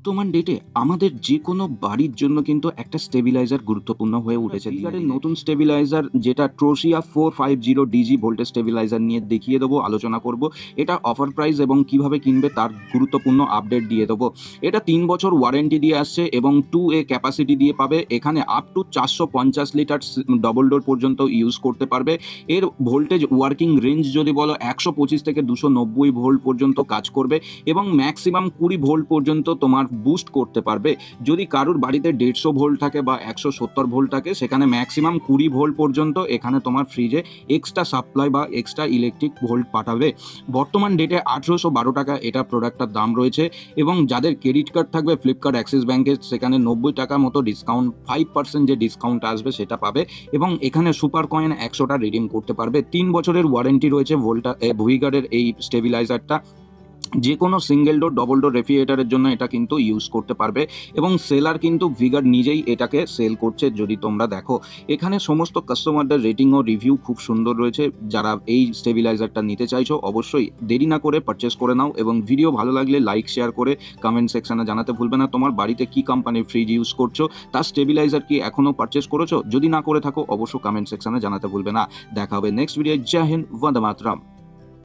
বর্তমান ডেটে আমাদের যে কোনো বাড়ির জন্য কিন্তু একটা স্টেবিলাইজার গুরুত্বপূর্ণ হয়ে উঠেছে। ভিগারের নতুন স্টেবিলাইজার যেটা ট্রোসিয়া 450 ডিজি ভোল্টেজ স্টেবিলাইজার নিয়ে দেখিয়ে দেবো, আলোচনা করব। এটা অফার প্রাইস এবং কিভাবে কিনবে তার গুরুত্বপূর্ণ আপডেট দিয়ে দেবো। এটা 3 বছর ওয়ারেন্টি দিয়ে আসছে এবং 2A ক্যাপাসিটি দিয়ে পাবে। এখানে up to 450 litre double door পর্যন্ত ইউজ করতে পারবে। এর ভোল্টেজ ওয়ার্কিং রেঞ্জ যদি বলো 125 থেকে 290 ভোল্ট পর্যন্ত কাজ করবে এবং ম্যাক্সিমাম 20 ভোল্ট পর্যন্ত তোমার বুস্ট করতে পারবে। যদি কারুর বাড়িতে 150 ভোল্ট থাকে বা 170 ভোল্ট থাকে, সেখানে ম্যাক্সিমাম 20 ভোল্ট পর্যন্ত এখানে তোমার ফ্রিজে এক্সট্রা সাপ্লাই বা এক্সট্রা ইলেকট্রিক ভোল্ট পাঠাবে। বর্তমান ডেটে 1812 টাকা এটা প্রোডাক্টটার দাম রয়েছে এবং যাদের ক্রেডিট কার্ড থাকবে ফ্লিপকার্ট অ্যাক্সিস ব্যাঙ্কের, সেখানে 90 টাকা মতো ডিসকাউন্ট, 5% যে ডিসকাউন্ট আসবে সেটা পাবে এবং এখানে সুপার কয়েন 100টা রিডিম করতে পারবে। 3 বছরের ওয়ারেন্টি রয়েছে ভিগারের এই স্টেবিলাইজারটা। যে কোনো সিঙ্গেল ডোর ডবল ডোর রেফ্রিজারেটরের জন্য এটা কিন্তু ইউজ করতে পারবে এবং সেলার কিন্তু ভিগার নিজেই এটাকে সেল করছে। যদি তোমরা দেখো, এখানে সমস্ত কাস্টমারদের রেটিং ও রিভিউ খুব সুন্দর রয়েছে। যারা এই স্টেবিলাইজারটা নিতে চাইছো অবশ্যই দেরি না করে পারচেস করে নাও এবং ভিডিও ভালো লাগলে লাইক শেয়ার করে কমেন্ট সেকশনে জানাতে ভুলবে না তোমার বাড়িতে কি কোম্পানির ফ্রিজ ইউজ করছো, তার স্টেবিলাইজার কি এখনও পারচেস করেছো। যদি না করে থাকো অবশ্যই কমেন্ট সেকশনে জানাতে ভুলবে না। দেখা হবে নেক্সট ভিডিও। জয় হিন্দ, বন্দে মাতরম।